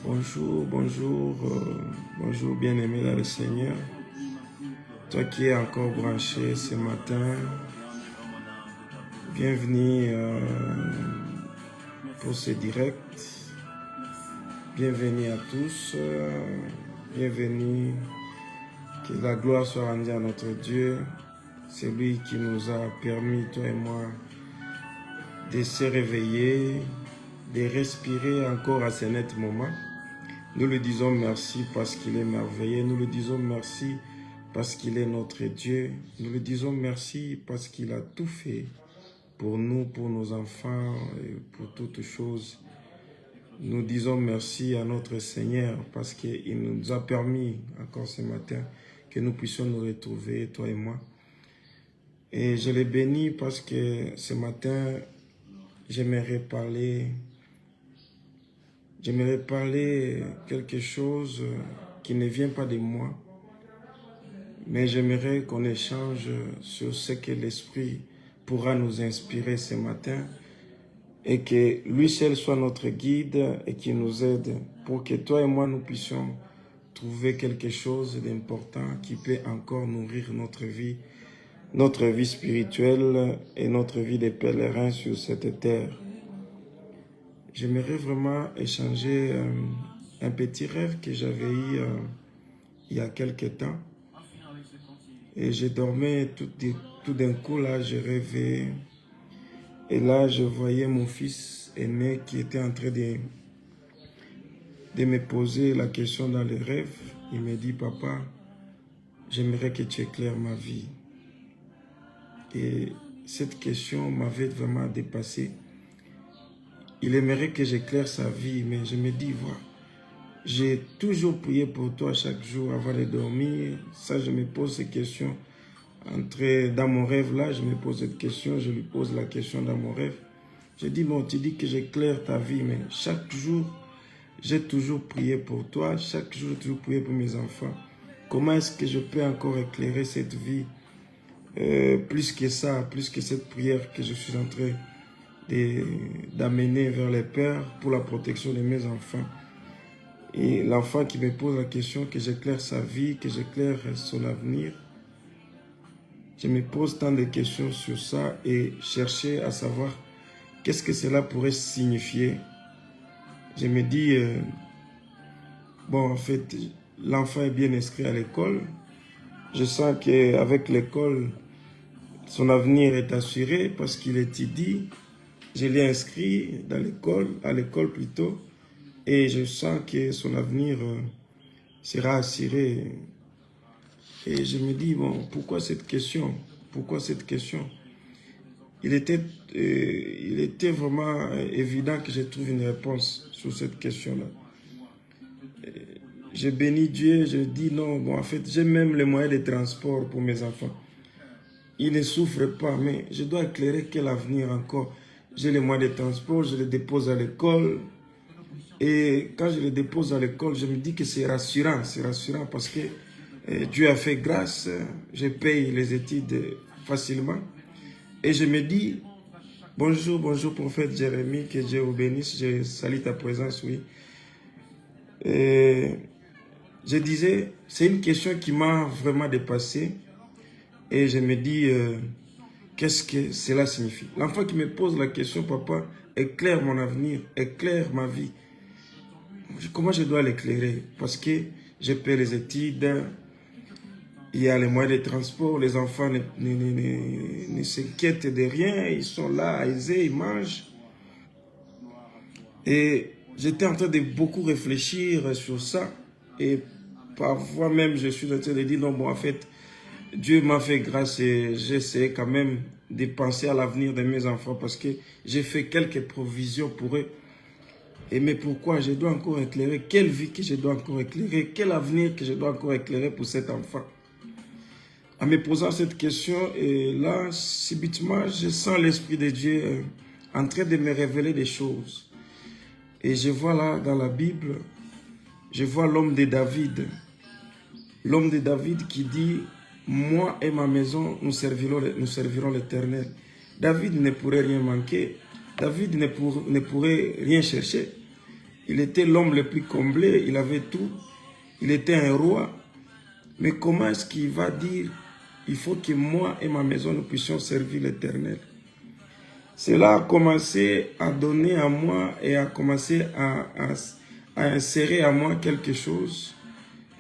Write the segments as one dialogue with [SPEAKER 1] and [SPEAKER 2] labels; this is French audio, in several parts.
[SPEAKER 1] Bonjour, bonjour, bonjour bien-aimé dans le Seigneur. Toi qui es encore branché ce matin, bienvenue pour ce direct. Bienvenue à tous, bienvenue, que la gloire soit rendue à notre Dieu. C'est lui qui nous a permis, toi et moi, de se réveiller, de respirer encore à ce net moment. Nous lui disons merci parce qu'il est merveilleux. Nous lui disons merci parce qu'il est notre Dieu. Nous lui disons merci parce qu'il a tout fait pour nous, pour nos enfants et pour toutes choses. Nous disons merci à notre Seigneur parce qu'il nous a permis encore ce matin que nous puissions nous retrouver, toi et moi. Et je les bénis parce que ce matin, j'aimerais parler quelque chose qui ne vient pas de moi, mais j'aimerais qu'on échange sur ce que l'Esprit pourra nous inspirer ce matin et que lui seul soit notre guide et qui nous aide pour que toi et moi nous puissions trouver quelque chose d'important qui peut encore nourrir notre vie spirituelle et notre vie de pèlerin sur cette terre. J'aimerais vraiment échanger un petit rêve que j'avais eu il y a quelque temps. Et je dormais tout d'un coup, là, je rêvais. Et là, je voyais mon fils aîné qui était en train de me poser la question dans le rêve. Il me dit, papa, j'aimerais que tu éclaires ma vie. Et cette question m'avait vraiment dépassé. Il aimerait que j'éclaire sa vie, mais je me dis, voilà, j'ai toujours prié pour toi chaque jour avant de dormir. Ça, je me pose ces questions. Dans mon rêve là, je me pose cette question, je lui pose la question dans mon rêve. Je dis, bon, tu dis que j'éclaire ta vie, mais chaque jour, j'ai toujours prié pour toi. Chaque jour, j'ai toujours prié pour mes enfants. Comment est-ce que je peux encore éclairer cette vie plus que ça, plus que cette prière que je suis en train d'amener vers les pères pour la protection de mes enfants. Et l'enfant qui me pose la question, que j'éclaire sa vie, que j'éclaire son avenir. Je me pose tant de questions sur ça et chercher à savoir qu'est-ce que cela pourrait signifier. Je me dis, bon, en fait, l'enfant est bien inscrit à l'école. Je sens qu'avec l'école, son avenir est assuré parce qu'il étudie. Je l'ai inscrit dans l'école, à l'école plutôt, et je sens que son avenir sera assuré. Et je me dis, bon, pourquoi cette question? Pourquoi cette question? Il était vraiment évident que je trouve une réponse sur cette question-là. Je bénis Dieu, je dis non, bon, en fait, j'ai même les moyens de transport pour mes enfants. Ils ne souffrent pas, mais je dois éclairer quel avenir encore. J'ai les moyens de transport, je les dépose à l'école. Et quand je les dépose à l'école, je me dis que c'est rassurant parce que Dieu a fait grâce, je paye les études facilement. Et je me dis, bonjour, bonjour prophète Jérémie, que Dieu vous bénisse, je salue ta présence, oui. Et je disais, c'est une question qui m'a vraiment dépassé. Et je me dis, qu'est-ce que cela signifie? L'enfant qui me pose la question, papa, éclaire mon avenir, éclaire ma vie. Comment je dois l'éclairer? Parce que je paie les études, il y a les moyens de transport, les enfants ne s'inquiètent de rien, ils sont là, aisés, ils mangent. Et j'étais en train de beaucoup réfléchir sur ça. Et parfois même, je suis en train de dire, non, bon, en fait, Dieu m'a fait grâce et j'essaie quand même de penser à l'avenir de mes enfants parce que j'ai fait quelques provisions pour eux. Mais pourquoi je dois encore éclairer? Quelle vie que je dois encore éclairer? Quel avenir que je dois encore éclairer pour cet enfant? En me posant cette question, et là, subitement, je sens l'Esprit de Dieu en train de me révéler des choses. Et je vois là, dans la Bible, je vois l'homme de David. L'homme de David qui dit, moi et ma maison, nous servirons l'Éternel. David ne pourrait rien manquer. David ne pourrait rien chercher. il était l'homme le plus comblé, il avait tout, il était un roi. Mais comment est-ce qu'il va dire, il faut que moi et ma maison, nous puissions servir l'Éternel? Cela a commencé à donner à moi et a commencé à insérer à moi quelque chose,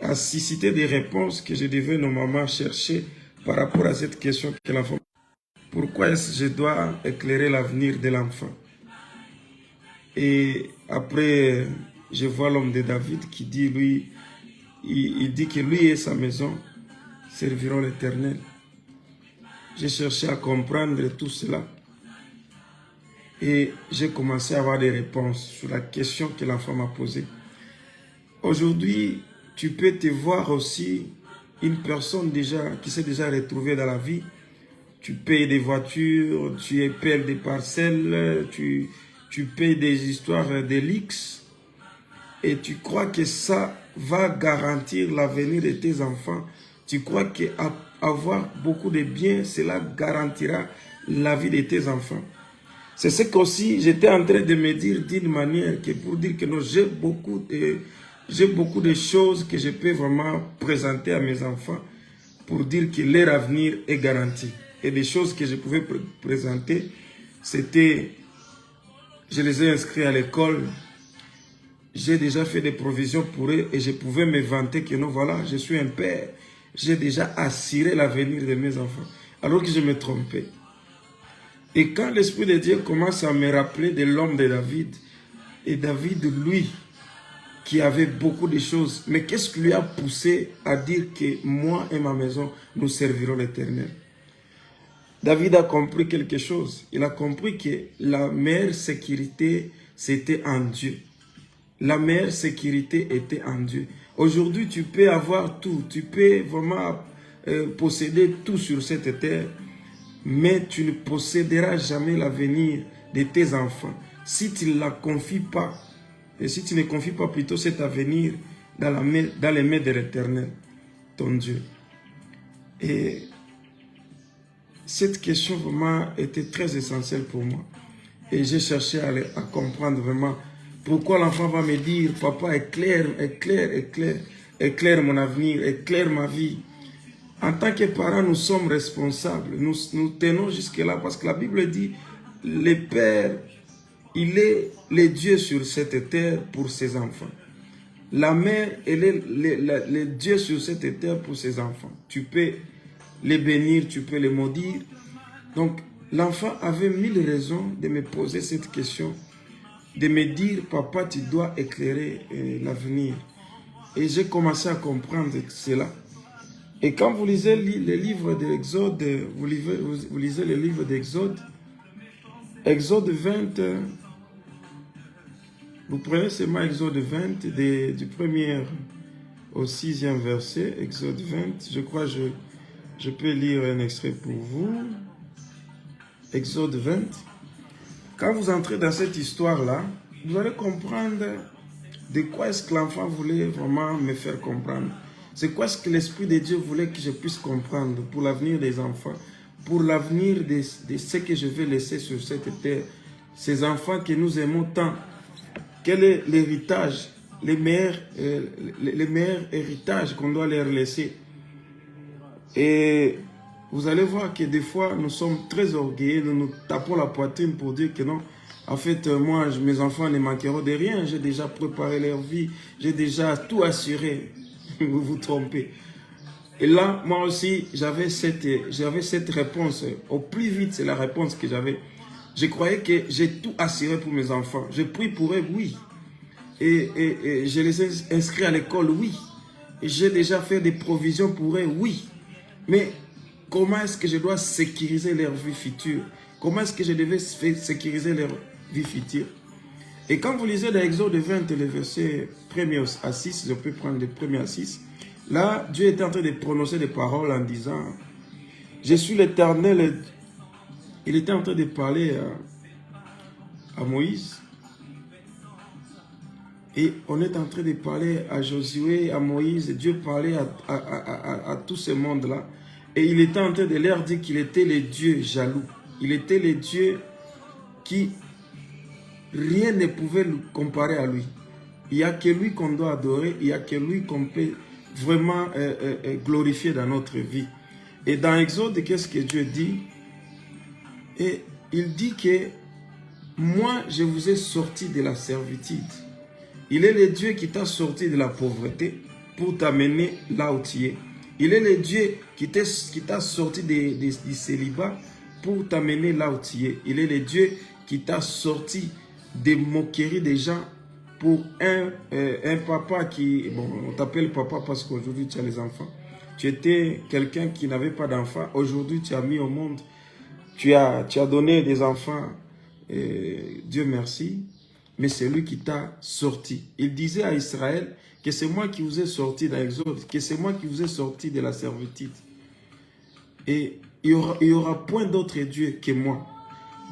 [SPEAKER 1] à susciter des réponses que je devais normalement chercher par rapport à cette question que l'enfant. Pourquoi est-ce que je dois éclairer l'avenir de l'enfant? Et après, je vois l'homme de David qui dit, lui, il dit que lui et sa maison serviront l'Éternel. J'ai cherché à comprendre tout cela. Et j'ai commencé à avoir des réponses sur la question que l'enfant m'a posée. Aujourd'hui, tu peux te voir aussi une personne qui s'est déjà retrouvée dans la vie. Tu payes des voitures, tu payes des parcelles, tu payes des histoires de luxe. Et tu crois que ça va garantir l'avenir de tes enfants. Tu crois qu'avoir beaucoup de biens, cela garantira la vie de tes enfants. C'est ce qu'aussi j'étais en train de me dire d'une manière que pour dire que j'ai beaucoup de choses que je peux vraiment présenter à mes enfants pour dire que leur avenir est garanti. Et des choses que je pouvais présenter, c'était, je les ai inscrits à l'école, j'ai déjà fait des provisions pour eux et je pouvais me vanter que non, voilà, je suis un père, j'ai déjà assuré l'avenir de mes enfants, alors que je me trompais. Et quand l'Esprit de Dieu commence à me rappeler de l'homme de David, et David, lui, qui avait beaucoup de choses, mais qu'est-ce qui lui a poussé à dire que moi et ma maison, nous servirons l'Éternel? David a compris quelque chose. Il a compris que la meilleure sécurité, c'était en Dieu. La meilleure sécurité était en Dieu. Aujourd'hui, tu peux avoir tout, tu peux vraiment posséder tout sur cette terre, mais tu ne posséderas jamais l'avenir de tes enfants si tu ne la confies pas, et si tu ne confies pas plutôt cet avenir dans les mains de l'Éternel, ton Dieu. Et cette question vraiment était très essentielle pour moi. Et j'ai cherché à comprendre vraiment pourquoi l'enfant va me dire, papa, éclaire mon avenir, éclaire ma vie. En tant que parents, nous sommes responsables. Nous tenons jusque-là parce que la Bible dit, le Père, il est le Dieu sur cette terre pour ses enfants. La mère, elle est le Dieu sur cette terre pour ses enfants. Tu peux les bénir, tu peux les maudire. Donc, l'enfant avait 1000 raisons de me poser cette question, de me dire, papa, tu dois éclairer l'avenir. Et j'ai commencé à comprendre cela. Et quand vous lisez le livre de l'Exode, vous lisez le livre d'Exode, Exode 20, vous prenez seulement Exode 20, du 1er au 6e verset, Exode 20, je crois que je peux lire un extrait pour vous. Exode 20. Quand vous entrez dans cette histoire-là, vous allez comprendre de quoi est-ce que l'enfant voulait vraiment me faire comprendre. C'est quoi ce que l'Esprit de Dieu voulait que je puisse comprendre pour l'avenir des enfants, pour l'avenir de ce que je vais laisser sur cette terre, ces enfants que nous aimons tant. Quel est l'héritage, les meilleurs héritages qu'on doit leur laisser? Et vous allez voir que des fois, nous sommes très orgueilleux, nous nous tapons la poitrine pour dire que non, en fait, moi, mes enfants ne manqueront de rien, j'ai déjà préparé leur vie, j'ai déjà tout assuré. Vous vous trompez. Et là, moi aussi, j'avais cette réponse. Au plus vite, c'est la réponse que j'avais. Je croyais que j'ai tout assuré pour mes enfants. Je prie pour eux, oui. Et je les ai inscrits à l'école, oui. Et j'ai déjà fait des provisions pour eux, oui. Mais comment est-ce que je dois sécuriser leur vie future? Comment est-ce que je devais sécuriser leur vie future? Et quand vous lisez dans Exode 20, le verset 1er à 6, je peux prendre le 1er à 6, là, Dieu était en train de prononcer des paroles en disant, je suis l'Éternel. Il était en train de parler à Moïse. Et on est en train de parler à Josué, à Moïse. Et Dieu parlait à tout ce monde-là. Et il était en train de leur dire qu'il était le Dieu jaloux. Il était le Dieu qui... rien ne pouvait le comparer à lui. Il n'y a que lui qu'on doit adorer, il n'y a que lui qu'on peut vraiment glorifier dans notre vie. Et dans Exode, qu'est-ce que Dieu dit? Et il dit que moi, je vous ai sorti de la servitude. Il est le Dieu qui t'a sorti de la pauvreté pour t'amener là où tu es. Il est le Dieu qui t'a sorti du célibat pour t'amener là où tu es. Il est le Dieu qui t'a sorti des moqueries des gens pour un papa qui... Bon, on t'appelle papa parce qu'aujourd'hui tu as les enfants. Tu étais quelqu'un qui n'avait pas d'enfants. Aujourd'hui tu as mis au monde. Tu as donné des enfants. Dieu merci. Mais c'est lui qui t'a sorti. Il disait à Israël que c'est moi qui vous ai sorti dans l'Exode, que c'est moi qui vous ai sorti de la servitude. Et il y aura point d'autre Dieu que moi.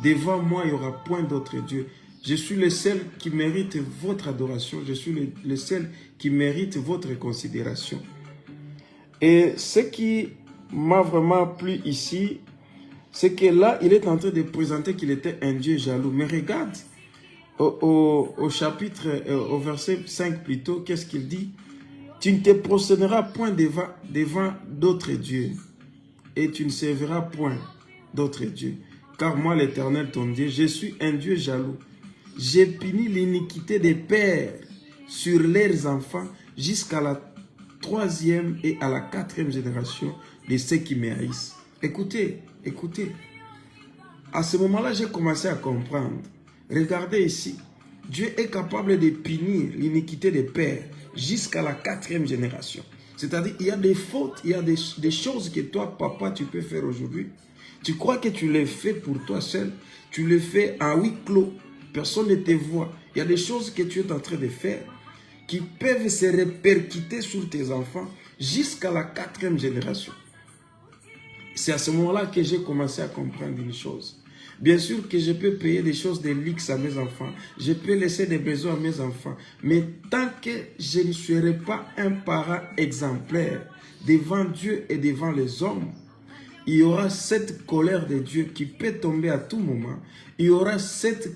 [SPEAKER 1] Devant moi, il n'y aura point d'autre Dieu. Je suis le seul qui mérite votre adoration. Je suis le seul qui mérite votre considération. Et ce qui m'a vraiment plu ici, c'est que là, il est en train de présenter qu'il était un Dieu jaloux. Mais regarde, au chapitre, au verset 5 plutôt, qu'est-ce qu'il dit? Tu ne te prosterneras point devant d'autres dieux, et tu ne serviras point d'autres dieux. Car moi, l'Éternel, ton Dieu, je suis un Dieu jaloux. J'ai puni l'iniquité des pères sur leurs enfants jusqu'à la 3e et à la 4e génération de ceux qui me haïssent. Écoutez, écoutez. À ce moment-là, j'ai commencé à comprendre. Regardez ici. Dieu est capable de punir l'iniquité des pères jusqu'à la 4e génération. C'est-à-dire, il y a des fautes, il y a des choses que toi, papa, tu peux faire aujourd'hui. Tu crois que tu les fais pour toi seul. Tu les fais à huis clos. Personne ne te voit. Il y a des choses que tu es en train de faire qui peuvent se répercuter sur tes enfants jusqu'à la 4e génération. C'est à ce moment-là que j'ai commencé à comprendre une chose. Bien sûr que je peux payer des choses de luxe à mes enfants. Je peux laisser des besoins à mes enfants. Mais tant que je ne serai pas un parent exemplaire devant Dieu et devant les hommes, il y aura cette colère de Dieu qui peut tomber à tout moment. Il y aura cette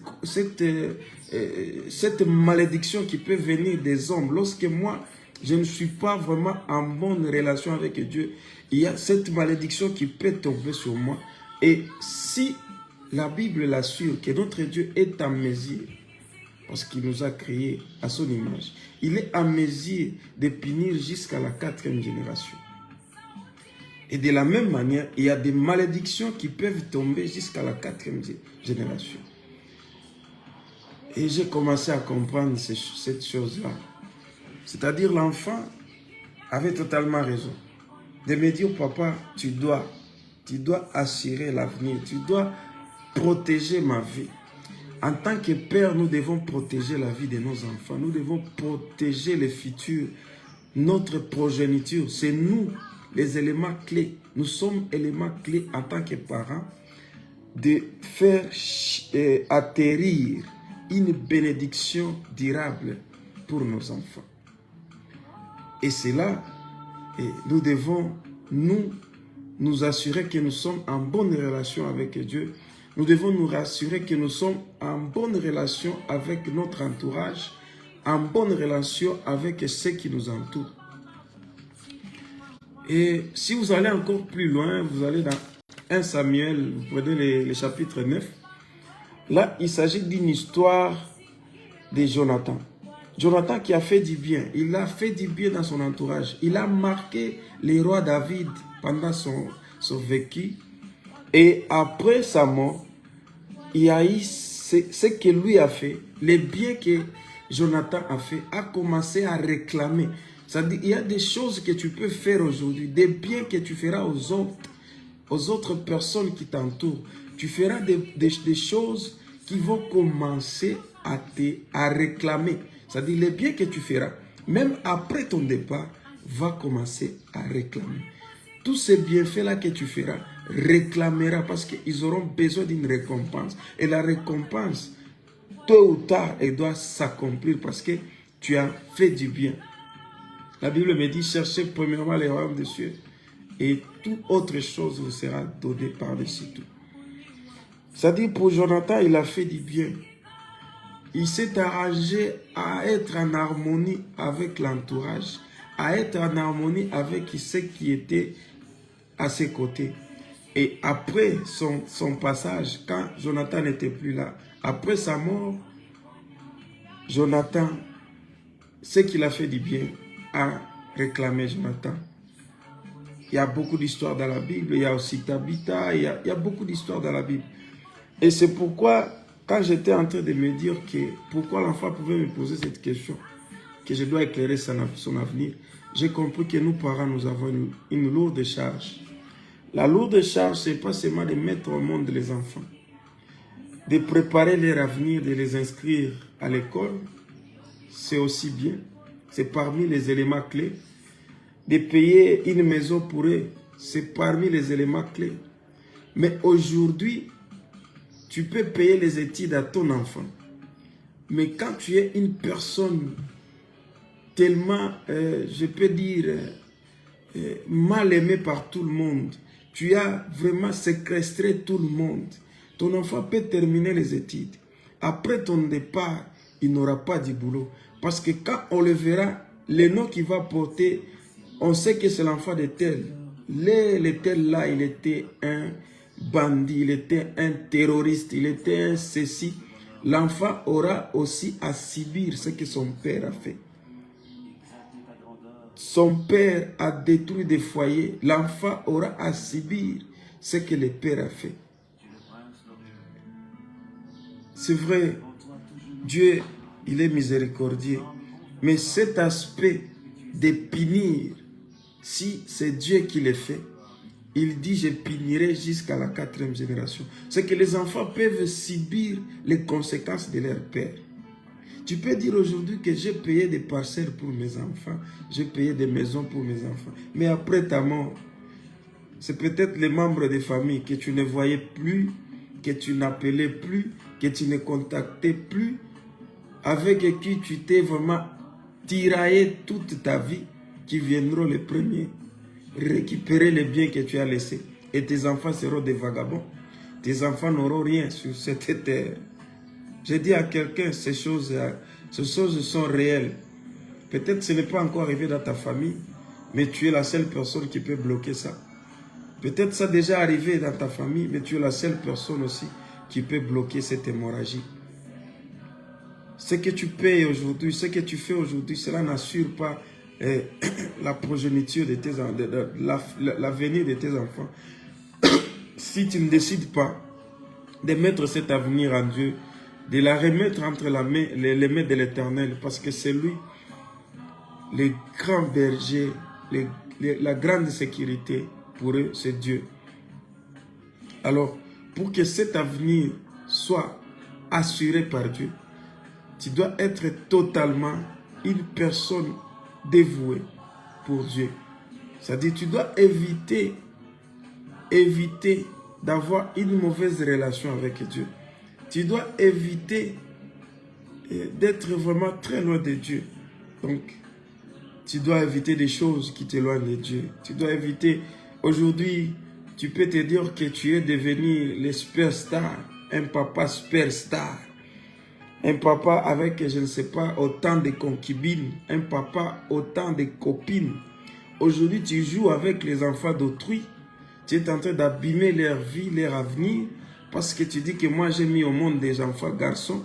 [SPEAKER 1] malédiction qui peut venir des hommes. Lorsque moi, je ne suis pas vraiment en bonne relation avec Dieu, il y a cette malédiction qui peut tomber sur moi. Et si la Bible l'assure que notre Dieu est en mesure, parce qu'il nous a créés à son image, il est en mesure de punir jusqu'à la 4e génération. Et de la même manière, il y a des malédictions qui peuvent tomber jusqu'à la 4e génération. Et j'ai commencé à comprendre cette chose-là. C'est-à-dire l'enfant avait totalement raison. De me dire, papa, tu dois assurer l'avenir, tu dois protéger ma vie. En tant que père, nous devons protéger la vie de nos enfants. Nous devons protéger le futur, notre progéniture. C'est nous les éléments clés. Nous sommes éléments clés en tant que parents de faire atterrir une bénédiction durable pour nos enfants. Et c'est là, nous devons nous assurer que nous sommes en bonne relation avec Dieu. Nous devons nous rassurer que nous sommes en bonne relation avec notre entourage, en bonne relation avec ceux qui nous entourent. Et si vous allez encore plus loin, vous allez dans 1 Samuel, vous prenez le chapitre 9. Là, il s'agit d'une histoire de Jonathan. Jonathan qui a fait du bien. Il a fait du bien dans son entourage. Il a marqué le roi David pendant son vécu. Et après sa mort, il y a eu ce que lui a fait, le bien que Jonathan a fait, a commencé à réclamer. C'est-à-dire, il y a des choses que tu peux faire aujourd'hui, des biens que tu feras aux autres personnes qui t'entourent. Tu feras des choses qui vont commencer à réclamer. C'est-à-dire, les biens que tu feras, même après ton départ, va commencer à réclamer. Tous ces bienfaits-là que tu feras, réclamera parce qu'ils auront besoin d'une récompense. Et la récompense, tôt ou tard, elle doit s'accomplir parce que tu as fait du bien. La Bible me dit, cherchez premièrement les royaumes des cieux et toute autre chose vous sera donnée par-dessus tout. C'est-à-dire pour Jonathan, il a fait du bien. Il s'est arrangé à être en harmonie avec l'entourage, à être en harmonie avec ceux qui étaient à ses côtés. Et après son passage, quand Jonathan n'était plus là, après sa mort, Jonathan, ce qu'il a fait du bien, a réclamé Jonathan. Il y a beaucoup d'histoires dans la Bible, il y a aussi Tabitha, il y a beaucoup d'histoires dans la Bible. Et c'est pourquoi, quand j'étais en train de me dire que pourquoi l'enfant pouvait me poser cette question, que je dois éclairer son avenir, j'ai compris que nous, parents, nous avons une lourde charge. La lourde charge, ce n'est pas seulement de mettre au monde les enfants, de préparer leur avenir, de les inscrire à l'école, c'est aussi bien, c'est parmi les éléments clés. De payer une maison pour eux, c'est parmi les éléments clés. Mais aujourd'hui, tu peux payer les études à ton enfant. Mais quand tu es une personne tellement, je peux dire, mal aimée par tout le monde, tu as vraiment séquestré tout le monde. Ton enfant peut terminer les études. Après ton départ, il n'aura pas du boulot. Parce que quand on le verra, le nom qu'il va porter, on sait que c'est l'enfant de tel. Le tel là, il était un bandit, il était un terroriste, il était un ceci. L'enfant aura aussi à subir ce que son père a fait. Son père a détruit des foyers. L'enfant aura à subir ce que le père a fait. C'est vrai, Dieu, il est miséricordieux. Mais cet aspect de punir, si c'est Dieu qui le fait, il dit, je punirai jusqu'à la 4e génération. C'est que les enfants peuvent subir les conséquences de leur père. Tu peux dire aujourd'hui que j'ai payé des parcelles pour mes enfants, j'ai payé des maisons pour mes enfants. Mais après ta mort, c'est peut-être les membres de famille que tu ne voyais plus, que tu n'appelais plus, que tu ne contactais plus, avec qui tu t'es vraiment tiraillé toute ta vie, qui viendront les premiers récupérer les biens que tu as laissés. Et tes enfants seront des vagabonds. Tes enfants n'auront rien sur cette terre. J'ai dit à quelqu'un, ces choses sont réelles. Peut-être ce n'est pas encore arrivé dans ta famille, mais tu es la seule personne qui peut bloquer ça. Peut-être ça a déjà arrivé dans ta famille, mais tu es la seule personne aussi qui peut bloquer cette hémorragie. Ce que tu payes aujourd'hui, ce que tu fais aujourd'hui, cela n'assure pas la progéniture de tes enfants, l'avenir de tes enfants. Si tu ne décides pas de mettre cet avenir en Dieu, de la remettre entre les mains de l'Éternel, parce que c'est lui, le grand berger, la grande sécurité pour eux, c'est Dieu. Alors, pour que cet avenir soit assuré par Dieu, tu dois être totalement une personne dévouée pour Dieu. C'est-à-dire, tu dois éviter d'avoir une mauvaise relation avec Dieu. Tu dois éviter d'être vraiment très loin de Dieu. Donc, tu dois éviter des choses qui t'éloignent de Dieu. Tu dois éviter, aujourd'hui, tu peux te dire que tu es devenu le superstar, un papa superstar. Un papa avec, je ne sais pas, autant de concubines. Un papa autant de copines. Aujourd'hui, tu joues avec les enfants d'autrui. Tu es en train d'abîmer leur vie, leur avenir. Parce que tu dis que moi, j'ai mis au monde des enfants garçons.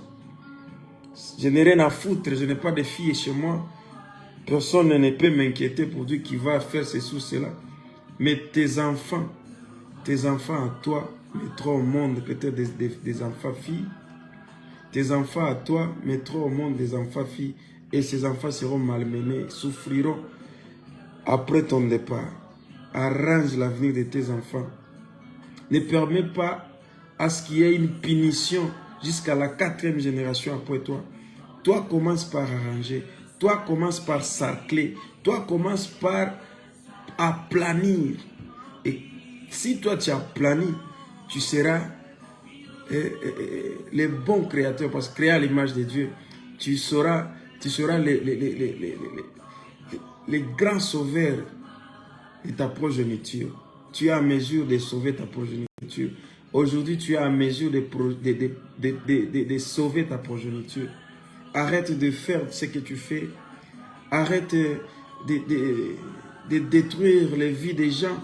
[SPEAKER 1] Je n'ai rien à foutre. Je n'ai pas de filles chez moi. Personne ne peut m'inquiéter pour dire qu'il va faire ceci ou cela. Mais tes enfants à toi, mettront au monde peut-être des enfants filles. Tes enfants à toi mettront au monde des enfants filles et ces enfants seront malmenés, souffriront après ton départ. Arrange l'avenir de tes enfants. Ne permets pas à ce qu'il y ait une punition jusqu'à la 4e génération après toi. Toi, commence par arranger. Toi, commence par sarcler. Toi, commence par aplanir. Et si toi, tu as plani, tu seras les bons créateurs, parce que créé à l'image de Dieu, tu seras les grands sauveurs de ta progéniture. Tu es à mesure de sauver ta progéniture. Aujourd'hui, tu es à mesure de sauver ta progéniture. Arrête de faire ce que tu fais. Arrête de détruire les vies des gens.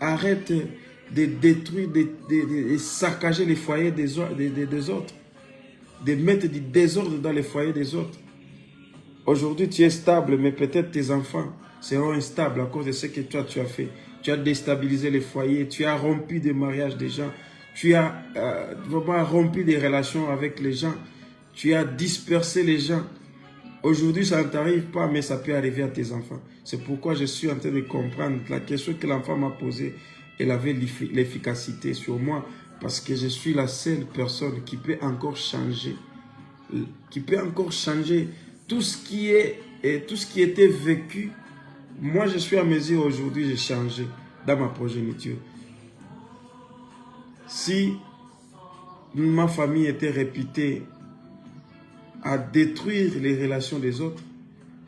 [SPEAKER 1] Arrête de détruire, de saccager les foyers des autres. De mettre du désordre dans les foyers des autres. Aujourd'hui, tu es stable, mais peut-être tes enfants seront instables à cause de ce que toi, tu as fait. Tu as déstabilisé les foyers, tu as rompu des mariages des gens, tu as vraiment rompu des relations avec les gens, tu as dispersé les gens. Aujourd'hui, ça ne t'arrive pas, mais ça peut arriver à tes enfants. C'est pourquoi je suis en train de comprendre la question que l'enfant m'a posée, elle avait l'efficacité sur moi, parce que je suis la seule personne qui peut encore changer, tout ce qui était vécu. Moi, je suis à mesure aujourd'hui de changer dans ma progéniture. Si ma famille était réputée à détruire les relations des autres,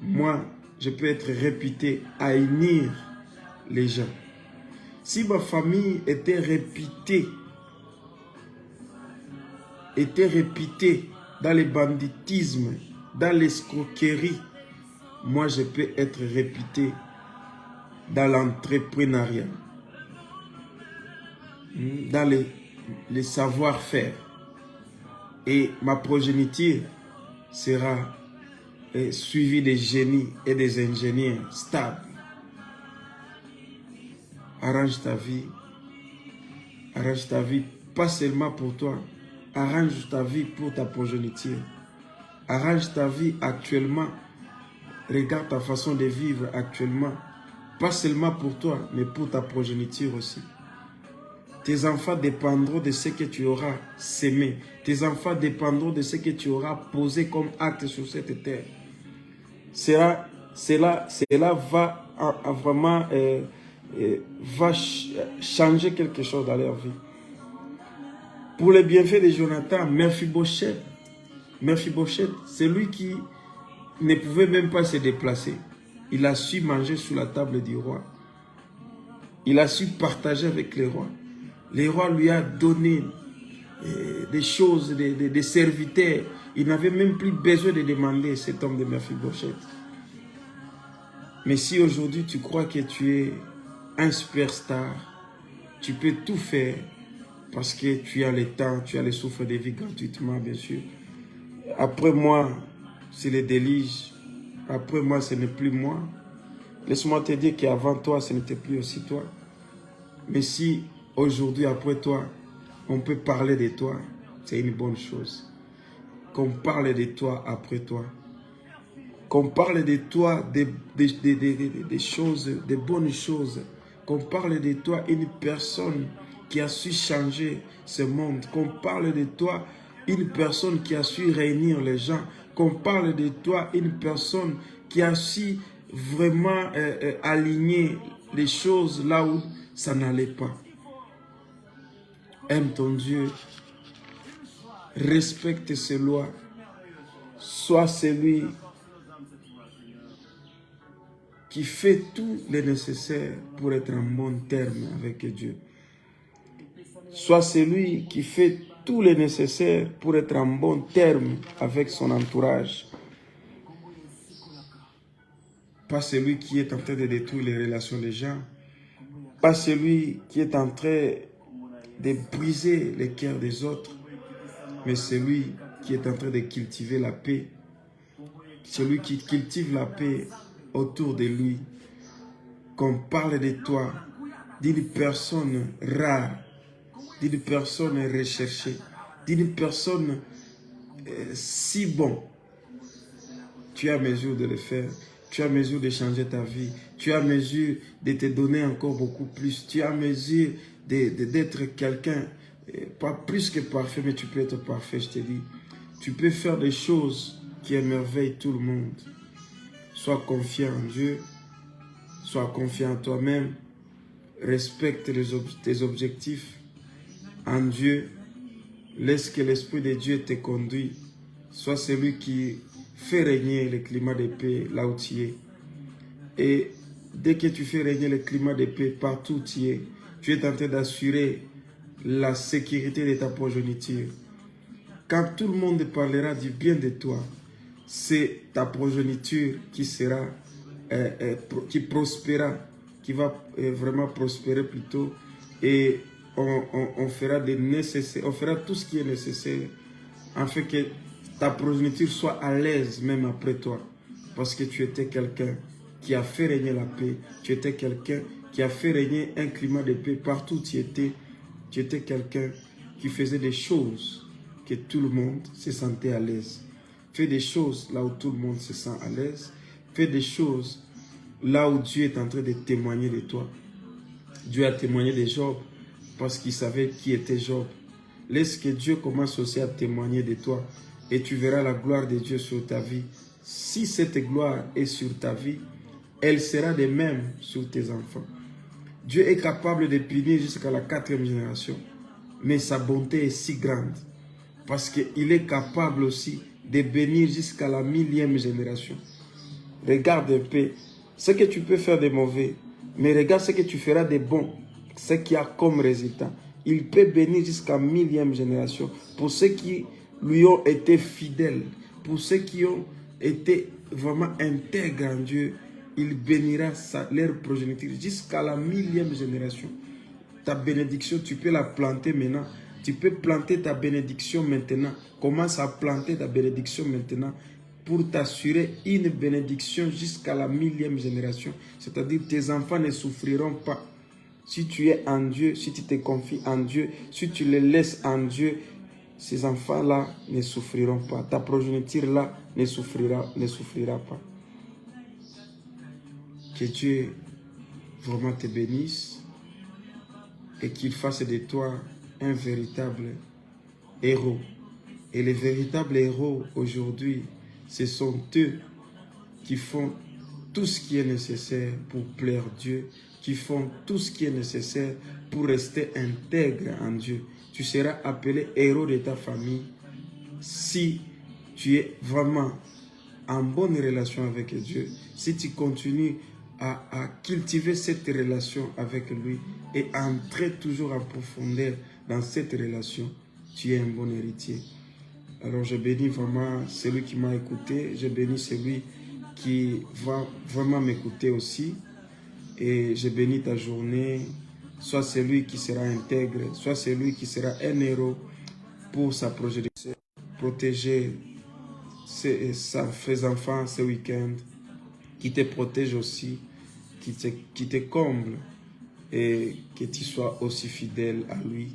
[SPEAKER 1] moi, je peux être réputé à unir les gens. Si ma famille était réputée dans le banditisme, dans l'escroquerie, moi, je peux être réputé dans l'entrepreneuriat, dans les savoir-faire. Et ma progéniture sera suivie des génies et des ingénieurs stables. Arrange ta vie, pas seulement pour toi. Arrange ta vie pour ta progéniture. Arrange ta vie actuellement. Regarde ta façon de vivre actuellement. Pas seulement pour toi, mais pour ta progéniture aussi. Tes enfants dépendront de ce que tu auras sémé. Tes enfants dépendront de ce que tu auras posé comme acte sur cette terre. Cela va vraiment va changer quelque chose dans leur vie. Pour le bienfait de Jonathan, Mephibosheth, c'est lui qui ne pouvait même pas se déplacer. Il a su manger sous la table du roi. Il a su partager avec les rois. Le roi lui a donné des choses, des serviteurs. Il n'avait même plus besoin de demander cet homme de Mephibosheth. Mais si aujourd'hui tu crois que tu es un superstar, tu peux tout faire parce que tu as le temps, tu as le souffle de vie gratuitement, bien sûr. Après moi, c'est le déluge. Après moi, ce n'est plus moi. Laisse-moi te dire qu'avant toi, ce n'était plus aussi toi. Mais si aujourd'hui, après toi, on peut parler de toi, c'est une bonne chose. Qu'on parle de toi après toi. Qu'on parle de toi des choses, des bonnes choses. Qu'on parle de toi une personne qui a su changer ce monde. Qu'on parle de toi une personne qui a su réunir les gens. Qu'on parle de toi une personne qui a su vraiment aligner les choses là où ça n'allait pas. Aime ton Dieu. Respecte ses lois. Sois celui qui fait tout le nécessaire pour être en bon terme avec Dieu. Sois celui qui fait tout le nécessaire pour être en bon terme avec son entourage. Pas celui qui est en train de détruire les relations des gens. Pas celui qui est en train de briser les cœurs des autres. Mais celui qui est en train de cultiver la paix. Celui qui cultive la paix autour de lui. Qu'on parle de toi, d'une personne rare, d'une personne recherchée, d'une personne si bon. Tu es à mesure de le faire. Tu es à mesure de changer ta vie. Tu es à mesure de te donner encore beaucoup plus. Tu es à mesure d'être quelqu'un, pas plus que parfait, mais tu peux être parfait, je te dis. Tu peux faire des choses qui émerveillent tout le monde. Sois confiant en Dieu. Sois confiant en toi-même. Respecte tes objectifs en Dieu. Laisse que l'Esprit de Dieu te conduise. Sois celui qui fait régner le climat de paix là où tu es. Et dès que tu fais régner le climat de paix partout où tu es en train d'assurer la sécurité de ta progéniture. Quand tout le monde parlera du bien de toi, c'est ta progéniture qui sera, qui prospérera, qui va vraiment prospérer plutôt. Et on fera des nécessaires, on fera tout ce qui est nécessaire afin que ta progéniture soit à l'aise même après toi. Parce que tu étais quelqu'un qui a fait régner la paix. Tu étais quelqu'un qui a fait régner un climat de paix partout où tu étais. Tu étais quelqu'un qui faisait des choses que tout le monde se sentait à l'aise. Fais des choses là où tout le monde se sent à l'aise. Fais des choses là où Dieu est en train de témoigner de toi. Dieu a témoigné de Job parce qu'il savait qui était Job. Laisse que Dieu commence aussi à témoigner de toi et tu verras la gloire de Dieu sur ta vie. Si cette gloire est sur ta vie, elle sera de même sur tes enfants. Dieu est capable de punir jusqu'à la 4e génération, mais sa bonté est si grande parce qu'il est capable aussi de bénir jusqu'à la 1000e génération. Regarde un peu ce que tu peux faire de mauvais, mais regarde ce que tu feras de bon, ce qui a comme résultat. Il peut bénir jusqu'à 1000e génération pour ceux qui lui ont été fidèles, pour ceux qui ont été vraiment intègres en Dieu. Il bénira leur progéniture jusqu'à la 1000e génération. Ta bénédiction, tu peux la planter maintenant. Tu peux planter ta bénédiction maintenant. Commence à planter ta bénédiction maintenant pour t'assurer une bénédiction jusqu'à la 1000e génération. C'est-à-dire tes enfants ne souffriront pas. Si tu es en Dieu, si tu te confies en Dieu, si tu les laisses en Dieu, ces enfants-là ne souffriront pas. Ta progéniture-là ne souffrira pas. Que Dieu vraiment te bénisse et qu'il fasse de toi un véritable héros. Et les véritables héros aujourd'hui, ce sont eux qui font tout ce qui est nécessaire pour plaire Dieu, qui font tout ce qui est nécessaire pour rester intègre en Dieu. Tu seras appelé héros de ta famille si tu es vraiment en bonne relation avec Dieu, si tu continues à cultiver cette relation avec lui et entrer toujours en profondeur dans cette relation, tu es un bon héritier. Alors je bénis vraiment celui qui m'a écouté, je bénis celui qui va vraiment m'écouter aussi et je bénis ta journée, soit celui qui sera intègre, soit celui qui sera un héros pour sa progéniture, protéger ses enfants ce week-end, qui te protège aussi, qui te comble et que tu sois aussi fidèle à lui.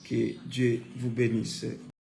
[SPEAKER 1] Que Dieu vous bénisse.